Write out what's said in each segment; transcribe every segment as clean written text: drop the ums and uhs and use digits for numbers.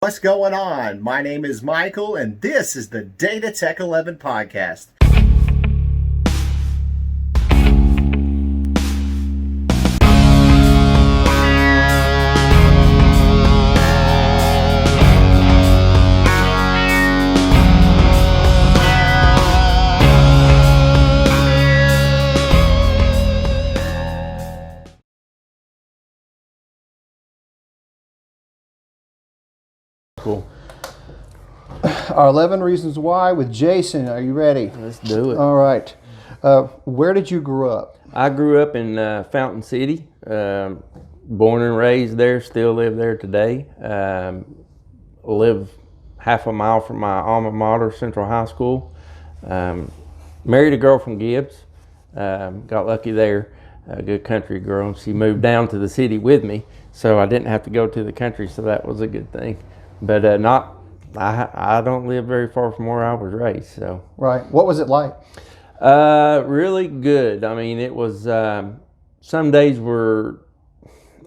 What's going on? My name is Michael, and this is the Data Tech 11 podcast. Cool. Our 11 Reasons Why with Jason. Are you ready? Let's do it. All right. Where did you grow up? I grew up in Fountain City, born and raised there, still live there today. Live half a mile from my alma mater, Central High School. Married a girl from Gibbs. Got lucky there. A good country girl. She moved down to the city with me, so I didn't have to go to the country, so that was a good thing. But I don't live very far from where I was raised. So Right. What was it like? really good. I mean, it was some days were.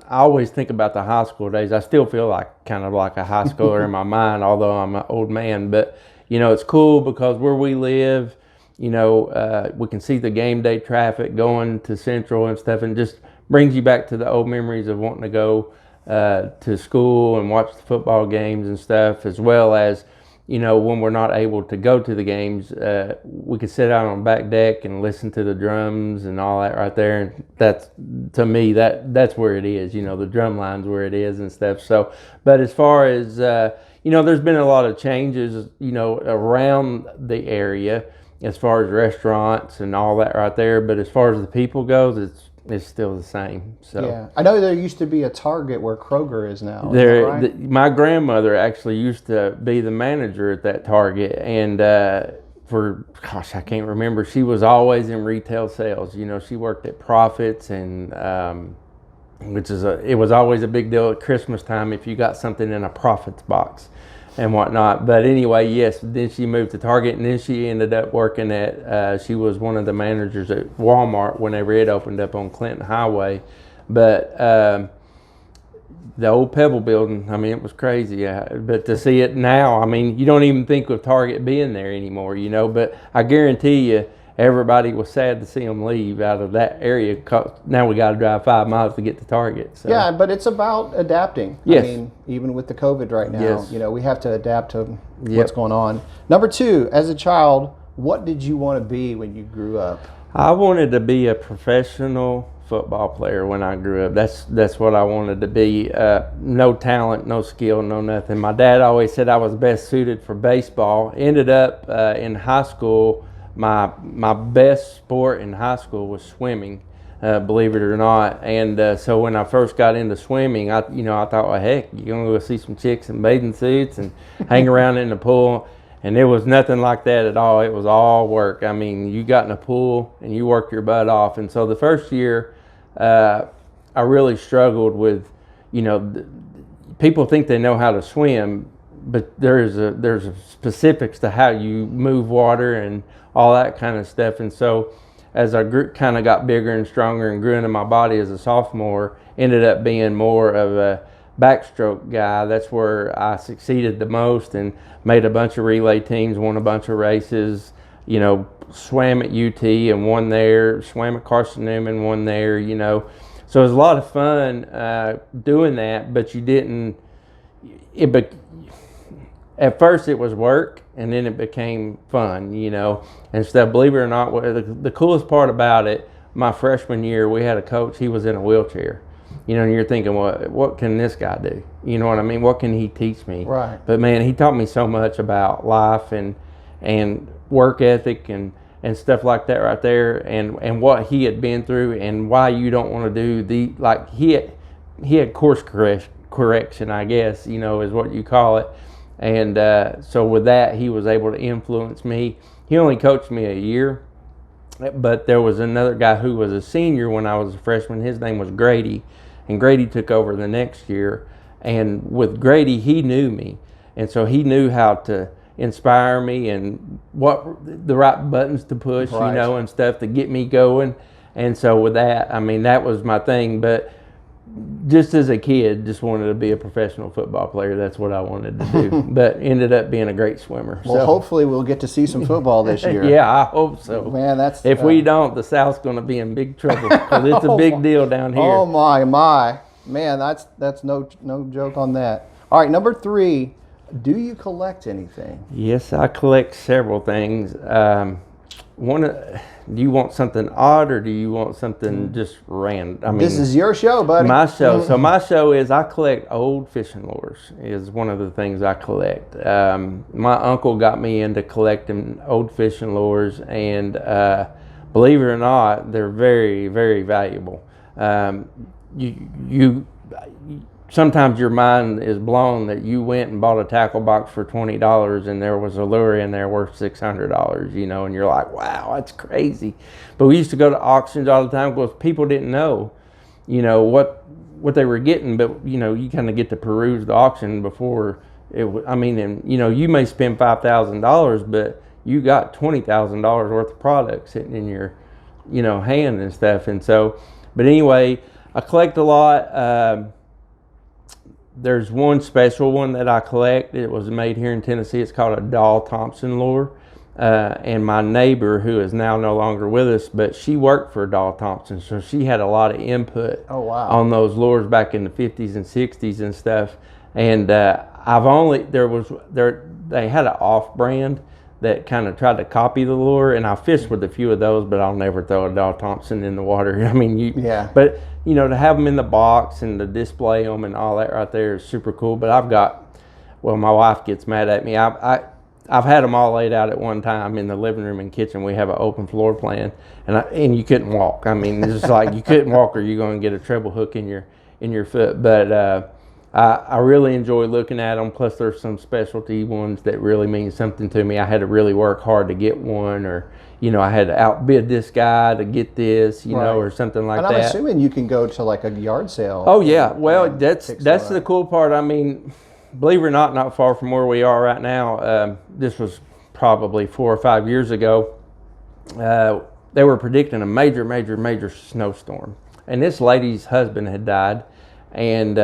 I always think about the high school days. I still feel like kind of like a high schooler in my mind, although I'm an old man. But it's cool because where we live, we can see the game day traffic going to Central and stuff, and just brings you back to the old memories of wanting to go to school and watch the football games and stuff, as well as when we're not able to go to the games, we could sit out on the back deck and listen to the drums and all that right there. And that's, to me, that's where it is. The drum line's where it is and stuff. So, but as far as there's been a lot of changes around the area as far as restaurants and all that right there. But as far as the people goes, it's still the same. So Yeah. I know there used to be a Target where Kroger is now. Is that right? My grandmother actually used to be the manager at that Target, and I can't remember. She was always in retail sales. She worked at Profits, and it was always a big deal at Christmas time if you got something in a Profits box and whatnot. But anyway, yes, then she moved to Target, and then she ended up working she was one of the managers at Walmart whenever it opened up on Clinton Highway. But the old Pebble building, I mean, it was crazy. But to see it now, I mean, you don't even think of Target being there anymore, but I guarantee you, everybody was sad to see them leave out of that area. 'Cause now we got to drive 5 miles to get to Target. So. Yeah, but it's about adapting. Yes. I mean, even with the COVID right now, Yes. we have to adapt to Yep. what's going on. Number 2, as a child, what did you want to be when you grew up? I wanted to be a professional football player when I grew up. That's what I wanted to be. No talent, no skill, no nothing. My dad always said I was best suited for baseball. Ended up in high school. My best sport in high school was swimming, believe it or not. And so when I first got into swimming, I thought, well, heck, you're gonna go see some chicks in bathing suits and hang around in the pool. And it was nothing like that at all. It was all work. I mean, you got in a pool and you worked your butt off. And so the first year, I really struggled with, people think they know how to swim, but there's a specifics to how you move water and all that kind of stuff. And so as I kind of got bigger and stronger and grew into my body as a sophomore, ended up being more of a backstroke guy. That's where I succeeded the most and made a bunch of relay teams, won a bunch of races, swam at UT and won there, swam at Carson Newman, won there, So it was a lot of fun doing that, but at first it was work, and then it became fun, and stuff. Believe it or not, the coolest part about it, my freshman year, we had a coach, he was in a wheelchair, and you're thinking, what can this guy do? You know what I mean? What can he teach me? Right. But man, he taught me so much about life and work ethic and stuff like that right there, and what he had been through and why you don't want to do he had course correction, I guess, is what you call it. And so with that, he was able to influence me. He only coached me a year, but there was another guy who was a senior when I was a freshman. His name was Grady, and Grady took over the next year. And with Grady, he knew me, and so he knew how to inspire me and what the right buttons to push, Right. And stuff to get me going. And so with that, I mean, that was my thing. But just as a kid, just wanted to be a professional football player. That's what I wanted to do, but ended up being a great swimmer. Well, hopefully we'll get to see some football this year. Yeah, I hope so. Man, that's if we don't, the South's going to be in big trouble because it's a big deal down here. Oh my, man, that's no joke on that. All right, number 3. Do you collect anything? Yes, I collect several things. Do you want something odd or do you want something just random? I mean, this is your show, buddy. My show. So my show is I collect old fishing lures. Is one of the things I collect. My uncle got me into collecting old fishing lures, and believe it or not, they're very, very valuable. You sometimes your mind is blown that you went and bought a tackle box for $20 and there was a lure in there worth $600, you know, and you're like, wow, that's crazy. But we used to go to auctions all the time because people didn't know, you know, what they were getting, but you know, you kind of get to peruse the auction before it. I mean, and you know, you may spend $5,000, but you got $20,000 worth of product sitting in your, you know, hand and stuff. And so, but anyway, I collect a lot. There's one special one that I collect. It was made here in Tennessee. It's called a Dahl Thompson lure. And my neighbor, who is now no longer with us, but she worked for Dahl Thompson, so she had a lot of input on those lures back in the 50s and 60s and stuff. And they had an off-brand that kind of tried to copy the lure, and I fished with a few of those, but I'll never throw a Dahl Thompson in the water. I mean, but you know, to have them in the box and to display them and all that right there is super cool. But my wife gets mad at me. I've had them all laid out at one time in the living room and kitchen. We have an open floor plan, and you couldn't walk. I mean, it's just like you couldn't walk, or you're going to get a treble hook in your foot. But I really enjoy looking at them. Plus, there's some specialty ones that really mean something to me. I had to really work hard to get one, or you know, I had to outbid this guy to get this, you know, or something like that. And I'm assuming you can go to like a yard sale. Oh yeah, well that's the cool part. I mean, believe it or not far from where we are right now. This was probably 4 or 5 years ago. They were predicting a major snowstorm, and this lady's husband had died, and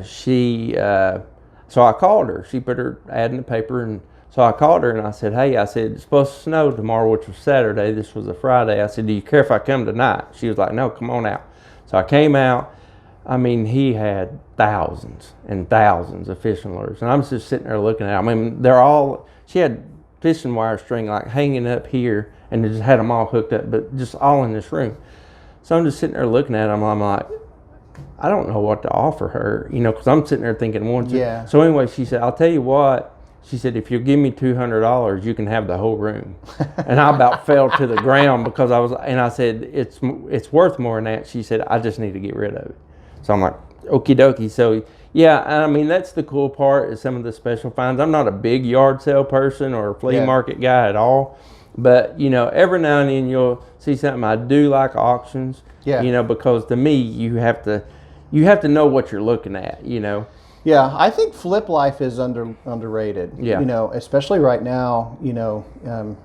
so I called her. She put her ad in the paper, and so I called her and I said, hey, it's supposed to snow tomorrow, which was Saturday. This was a Friday. I said, do you care if I come tonight? She was like, no, come on out. So I came out. I mean, he had thousands and thousands of fishing lures, and I'm just sitting there looking at them. I mean, she had fishing wire string like hanging up here, and just had them all hooked up, but just all in this room. So I'm just sitting there looking at them. I'm like, I don't know what to offer her, you know, because I'm sitting there thinking, yeah. So anyway, she said, I'll tell you what. She said, if you'll give me $200, you can have the whole room. And I about fell to the ground because I said, it's worth more than that. She said, I just need to get rid of it. So I'm like, okie dokie. So yeah, I mean, that's the cool part is some of the special finds. I'm not a big yard sale person or a flea market guy at all. But, you know, every now and then you'll see something. I do like auctions, you know, because to me, you have to know what you're looking at, you know. Yeah, I think flip life is underrated. Yeah. You know, especially right now, you know,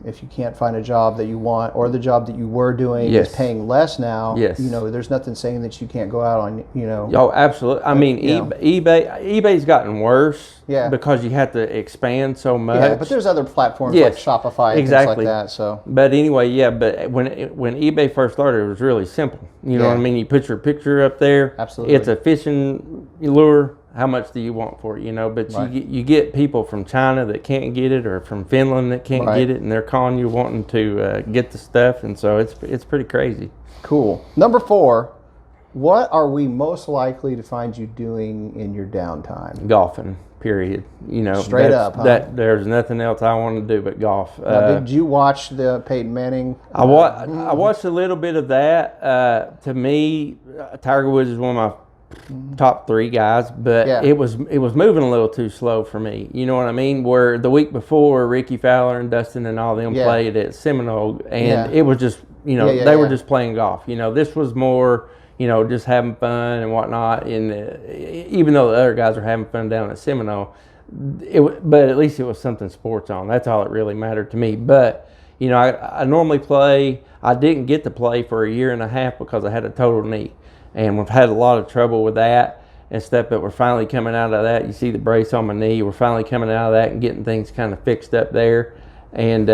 if you can't find a job that you want, or the job that you were doing is paying less now, you know, there's nothing saying that you can't go out on, you know. Oh, absolutely. I mean, eBay's gotten worse because you have to expand so much. Yeah, but there's other platforms like Shopify and things like that. So. But anyway, but when eBay first started, it was really simple. You know what I mean? You put your picture up there. Absolutely. It's a fishing lure. How much do you want for it, you know? But you get people from China that can't get it, or from Finland that can't get it, and they're calling you wanting to get the stuff, and so it's pretty crazy. Cool. Number 4, what are we most likely to find you doing in your downtime? Golfing, period. You know, straight up. Huh? There's nothing else I want to do but golf. Now, did you watch the Peyton Manning? I watched a little bit of that. To me, Tiger Woods is one of my top 3 guys, but it was moving a little too slow for me. You know what I mean? Where the week before, Ricky Fowler and Dustin and all them played at Seminole, and it was just, you know, they were just playing golf. You know, this was more, you know, just having fun and whatnot. And even though the other guys were having fun down at Seminole, but at least it was something sports on. That's all that really mattered to me. But you know, I normally play. I didn't get to play for a year and a half because I had a total knee. and we've had a lot of trouble with that and stuff, but we're finally coming out of that. You see the brace on my knee. We're finally coming out of that and getting things kind of fixed up there. And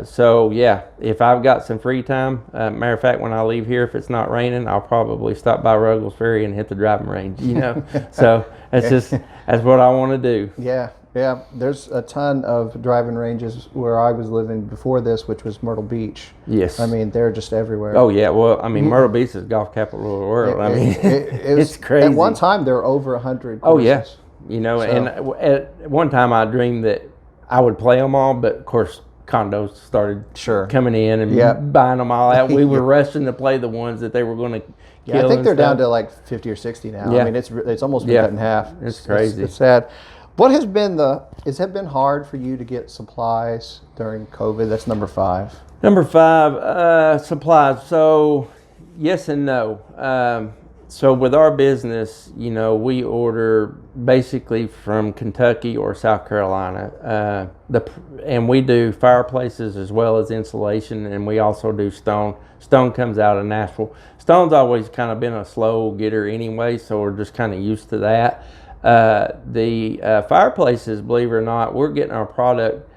so, yeah, if I've got some free time, matter of fact, when I leave here, if it's not raining, I'll probably stop by Ruggles Ferry and hit the driving range, So that's what I want to do. Yeah. There's a ton of driving ranges where I was living before this, which was Myrtle Beach. Yes. I mean, they're just everywhere. Oh, yeah. Well, I mean, Myrtle Beach is golf capital of the world. It's crazy. At one time, there were over 100 courses. Oh, yeah. And at one time I dreamed that I would play them all, but of course, condos started coming in and buying them all out. We were rushing to play the ones that they were going to kill. Yeah, I think they're down to like 50 or 60 now. Yeah. I mean, it's almost been cut in half. It's crazy. It's sad. What has been hard for you to get supplies during COVID? That's number 5. Number 5, supplies. So yes and no. So with our business, we order basically from Kentucky or South Carolina. And we do fireplaces as well as insulation, and we also do stone. Stone comes out of Nashville. Stone's always kind of been a slow getter anyway, so we're just kind of used to that. The fireplaces, believe it or not, we're getting our product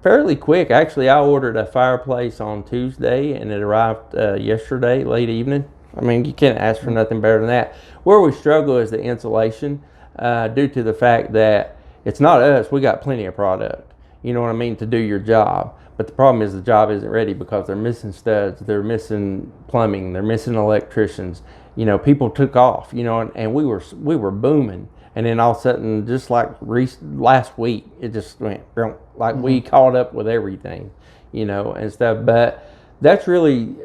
fairly quick. Actually, I ordered a fireplace on Tuesday, and it arrived yesterday, late evening. I mean, you can't ask for nothing better than that. Where we struggle is the insulation, due to the fact that it's not us. We got plenty of product, to do your job. But the problem is the job isn't ready because they're missing studs, they're missing plumbing, they're missing electricians. People took off, and we were booming. And then all of a sudden, just like last week, it just went like we caught up with everything, and stuff. But that's really,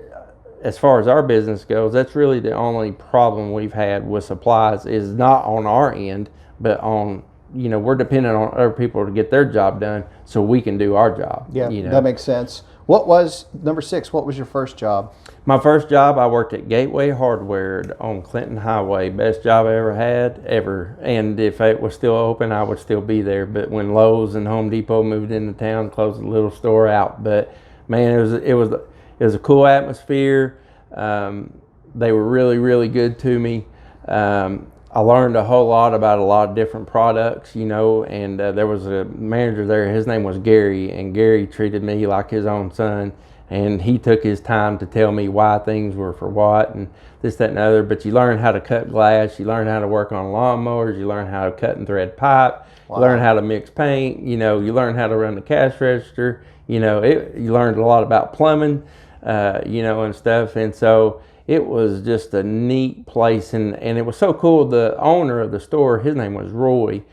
as far as our business goes, that's really the only problem we've had with supplies, is not on our end, but on, we're dependent on other people to get their job done so we can do our job. Yeah, that makes sense. What was, number 6, what was your first job? My first job, I worked at Gateway Hardware on Clinton Highway. Best job I ever had, ever. And if it was still open, I would still be there. But when Lowe's and Home Depot moved into town, closed the little store out. But man, it was a cool atmosphere. They were really, really good to me. I learned a whole lot about a lot of different products, and there was a manager there. His name was Gary, and Gary treated me like his own son. And he took his time to tell me why things were for what and this, that, and the other. But you learn how to cut glass. You learn how to work on lawnmowers. You learn how to cut and thread pipe. Wow. You learn how to mix paint. You learn how to run the cash register. You learned a lot about plumbing, and stuff. And so it was just a neat place. And it was so cool. The owner of the store, his name was Roy.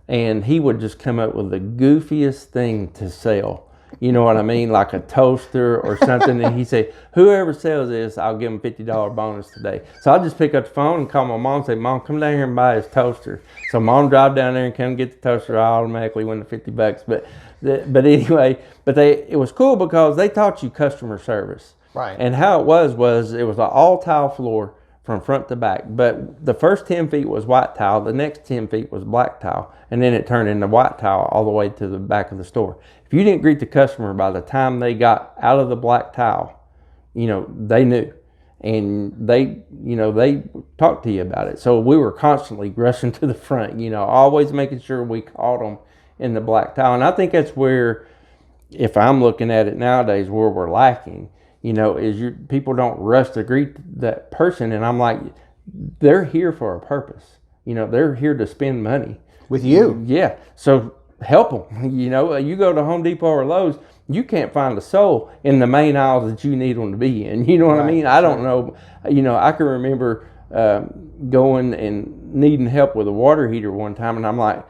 And he would just come up with the goofiest thing to sell. You know what I mean? Like a toaster or something. And he said, whoever sells this, I'll give him $50 bonus today. So I'll just pick up the phone and call my mom and say, Mom, come down here and buy his toaster. So Mom drive down there and come get the toaster. I automatically win the $50. But anyway, it was cool because they taught you customer service. Right. And how it was it was an all tile floor from front to back. But the first 10 feet was white tile. The next 10 feet was black tile. And then it turned into white tile all the way to the back of the store. If you didn't greet the customer by the time they got out of the black tile, they knew. And they talked to you about it. So we were constantly rushing to the front, always making sure we caught them in the black tile. And I think that's where, if I'm looking at it nowadays, where we're lacking, is people don't rush to greet that person. And I'm like, they're here for a purpose. They're here to spend money. With you. Yeah. So help them. You go to Home Depot or Lowe's, you can't find a soul in the main aisles that you need them to be in. You know what I mean? I don't know. I can remember going and needing help with a water heater one time, and I'm like,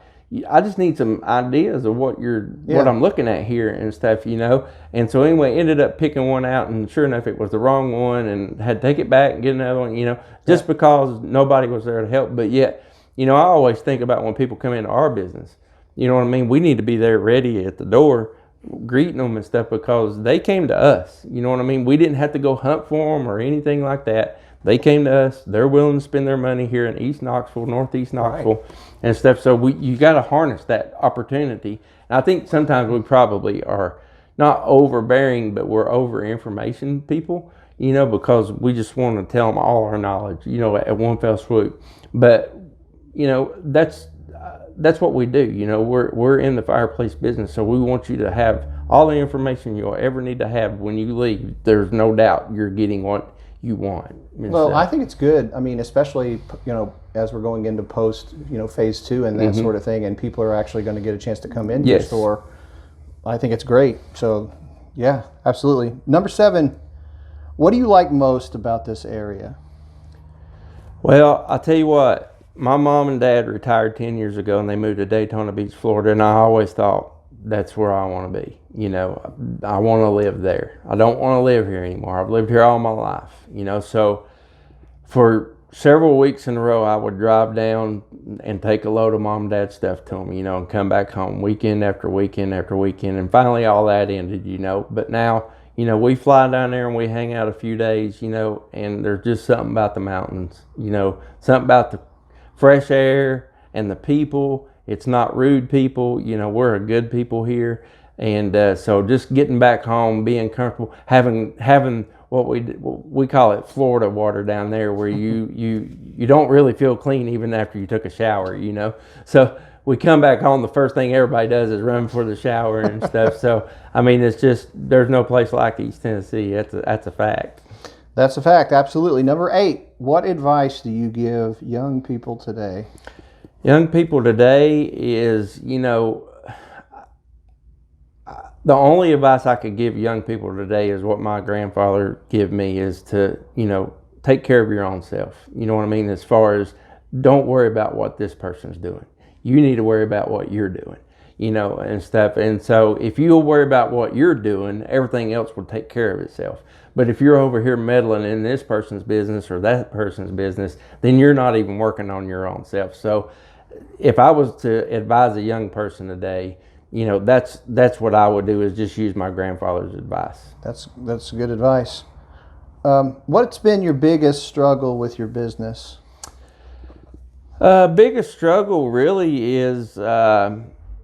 I just need some ideas of what I'm looking at here and stuff, And so anyway, ended up picking one out, and sure enough, it was the wrong one, and had to take it back and get another one, just because nobody was there to help. But yet, I always think about when people come into our business. You know what I mean? We need to be there ready at the door, greeting them and stuff, because they came to us. You know what I mean? We didn't have to go hunt for them or anything like that. They came to us. They're willing to spend their money here in East Knoxville, Northeast Knoxville, and stuff. So you got to harness that opportunity. And I think sometimes we probably are not overbearing, but we're over information people. because we just want to tell them all our knowledge, at one fell swoop. But, that's what we do. We're in the fireplace business, so we want you to have all the information you'll ever need to have when you leave. There's no doubt you're getting what you want. Well, I think it's good. I mean, especially, as we're going into post, phase 2 and that sort of thing, and people are actually going to get a chance to come into your store. I think it's great. So, yeah, absolutely. Number 7, what do you like most about this area? Well, I'll tell you what. My mom and dad retired 10 years ago, and they moved to Daytona Beach, Florida, and I always thought that's where I want to be. I want to live there. I don't want to live here anymore. I've lived here all my life, so for several weeks in a row, I would drive down and take a load of mom and dad's stuff to them, and come back home weekend after weekend after weekend, and finally all that ended, but now, we fly down there and we hang out a few days, and there's just something about the mountains, something about the fresh air and the people. It's not rude people. We're a good people here. And so just getting back home, being comfortable, having what we call it Florida water down there, where you don't really feel clean even after you took a shower, So we come back home, the first thing everybody does is run for the shower and stuff. So, I mean, it's just, there's no place like East Tennessee. That's a fact. That's a fact, absolutely. Number 8, what advice do you give young people today? Young people today is, the only advice I could give young people today is what my grandfather gave me, is to, take care of your own self. You know what I mean? As far as, don't worry about what this person's doing. You need to worry about what you're doing, and stuff. And so if you'll worry about what you're doing, everything else will take care of itself. But if you're over here meddling in this person's business or that person's business, then you're not even working on your own self. So if I was to advise a young person today, that's what I would do, is just use my grandfather's advice. That's good advice. What's been your biggest struggle with your business? Biggest struggle really is, gosh,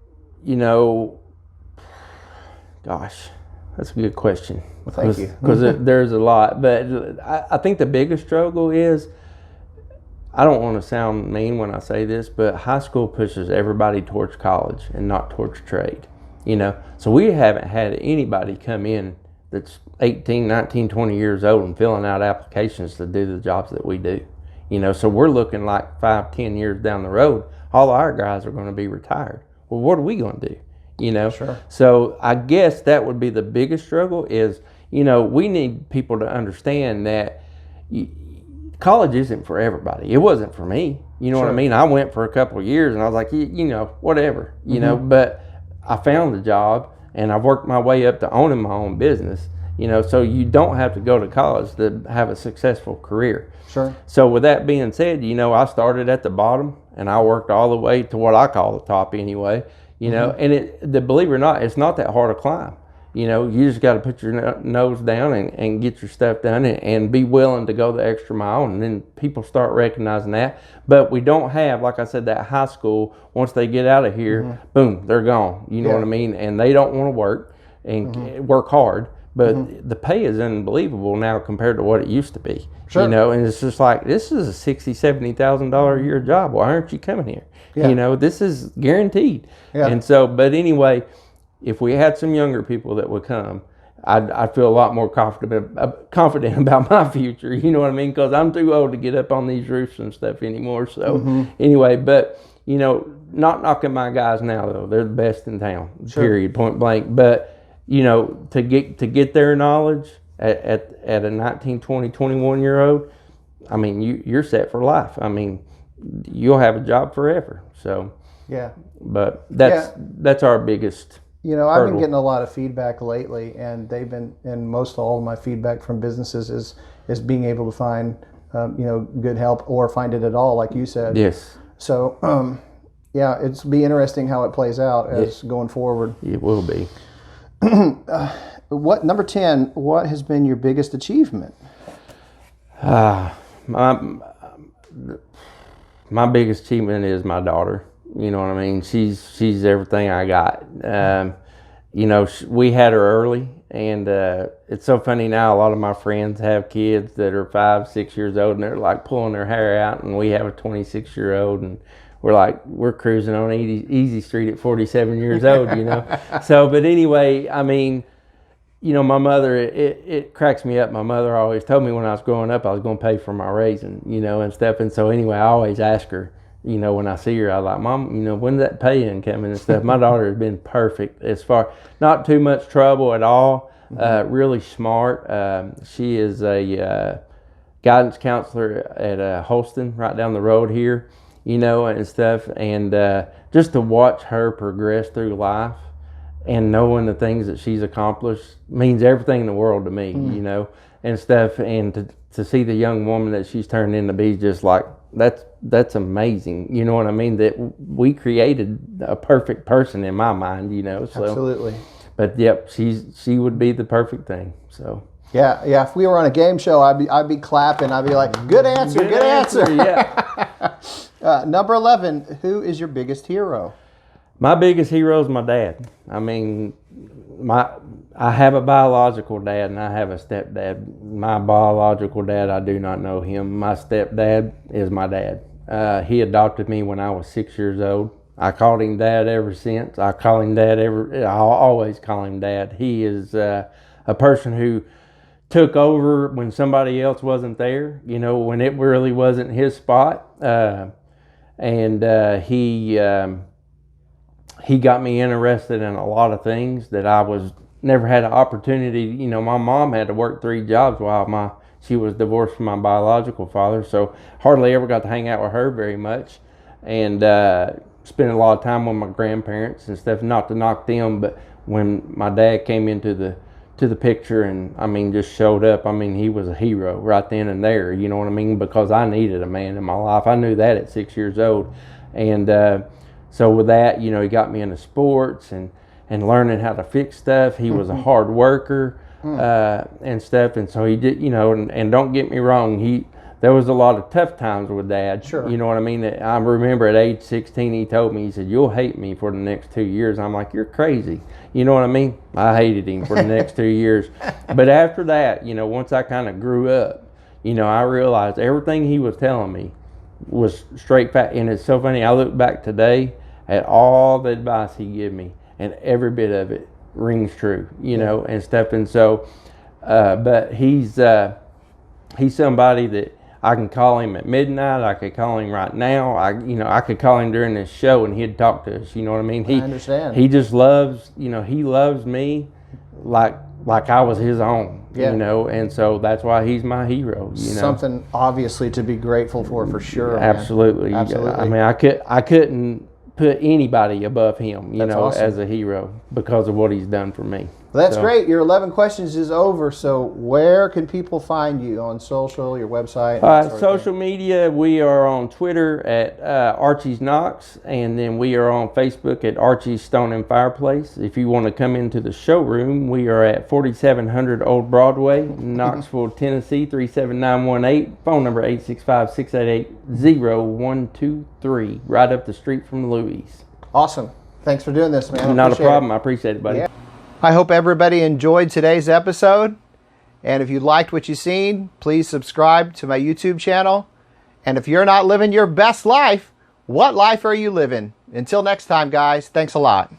that's a good question. Well, thank you. Because there's a lot. But I think the biggest struggle is, I don't want to sound mean when I say this, but high school pushes everybody towards college and not towards trade. So we haven't had anybody come in that's 18, 19, 20 years old and filling out applications to do the jobs that we do. So we're looking like 5, 10 years down the road, all our guys are going to be retired. Well, what are we going to do? Sure. So I guess that would be the biggest struggle is, we need people to understand that college isn't for everybody. It wasn't for me. You know Sure. what I mean? I went for a couple of years and I was like, whatever, but I found the job and I've worked my way up to owning my own business, so you don't have to go to college to have a successful career. Sure. So with that being said, I started at the bottom and I worked all the way to what I call the top anyway, and believe it or not, it's not that hard to climb. You just got to put your nose down and get your stuff done and be willing to go the extra mile, and then people start recognizing that. But we don't have, like I said, that high school, once they get out of here, boom, they're gone. You know what I mean? And they don't want to work and work hard. But the pay is unbelievable now compared to what it used to be. Sure. And it's just like, this is a $60,000, $70,000 a year job. Why aren't you coming here? Yeah. This is guaranteed. Yeah. And so, but anyway, if we had some younger people that would come, I'd feel a lot more confident about my future. You know what I mean? Because I'm too old to get up on these roofs and stuff anymore. So anyway, but not knocking my guys now though. They're the best in town. Sure. Period. Point blank. But to get their knowledge at a 19, 20, 21-year-old, I mean, you're set for life. I mean, you'll have a job forever. So yeah. But that's our biggest. I've been getting a lot of feedback lately, and and most all of my feedback from businesses is being able to find, good help or find it at all, like you said. Yes. So, it's be interesting how it plays out as going forward. It will be. Number 10, what has been your biggest achievement? My biggest achievement is my daughter. You know what I mean? She's everything I got. you know, we had her early, and it's so funny now. A lot of my friends have kids that are 5, 6 years old, and they're like pulling their hair out, and we have a 26-year-old, and we're cruising on easy street at 47 years old, you know. So, but anyway, I mean, you know, my mother, it cracks me up. My mother always told me when I was growing up I was going to pay for my raising, you know, and stuff. And so anyway, I always ask her, you know, when I see her, I was like, Mom, you know, when's that paying coming and stuff? My daughter has been perfect as far, not too much trouble at all, really smart. She is a guidance counselor at Holston, right down the road here, you know, and stuff. And just to watch her progress through life and knowing the things that she's accomplished means everything in the world to me, you know, and stuff. And to see the young woman that she's turned into be just like, that's amazing. You know what I mean? That we created a perfect person in my mind, you know. So, absolutely. But yep, she would be the perfect thing. So yeah. If we were on a game show, I'd be clapping. I'd be like, good answer. Yeah. Number 11. Who is your biggest hero? My biggest hero is my dad. I mean, I have a biological dad and I have a stepdad. My biological dad, I do not know him. My stepdad is my dad. He adopted me when I was 6 years old. I called him dad ever since. I'll always call him dad. He is a person who took over when somebody else wasn't there, you know, when it really wasn't his spot. He got me interested in a lot of things that I never had an opportunity. You know, my mom had to work 3 jobs while she was divorced from my biological father, so hardly ever got to hang out with her very much, and spent a lot of time with my grandparents and stuff. Not to knock them, but when my dad came into the picture and I mean just showed up, I mean he was a hero right then and there. You know what I mean? Because I needed a man in my life. I knew that at 6 years old, and so with that, you know, he got me into sports and learning how to fix stuff. He was a hard worker and stuff. And so he did, you know, and don't get me wrong, there was a lot of tough times with Dad. Sure. You know what I mean? I remember at age 16, he told me, he said, you'll hate me for the next 2 years. I'm like, you're crazy. You know what I mean? I hated him for the next 2 years. But after that, you know, once I kind of grew up, you know, I realized everything he was telling me was straight fact. And it's so funny, I look back today at all the advice he gave me, and every bit of it rings true, you know, and stuff. And so, but he's somebody that I can call him at midnight. I could call him right now. I could call him during this show, and he'd talk to us. You know what I mean? I understand. He just loves, you know, he loves me like I was his own. Yeah. You know, and so that's why he's my hero. You know? Something obviously to be grateful for sure. Absolutely. Man. Absolutely. I mean, I couldn't put anybody above him, you know, awesome. as a hero because of what he's done for me. Well, that's great. Your 11 questions is over. So where can people find you on social, your website? Social media, we are on Twitter at Archie's Knox, and then we are on Facebook at Archie's Stone and Fireplace. If you want to come into the showroom, we are at 4700 Old Broadway, Knoxville, Tennessee, 37918. Phone number 865-688-0123, right up the street from Louis. Awesome. Thanks for doing this, man. Not a problem. I appreciate it, buddy. Yeah. I hope everybody enjoyed today's episode. And if you liked what you've seen, please subscribe to my YouTube channel. And if you're not living your best life, what life are you living? Until next time, guys, thanks a lot.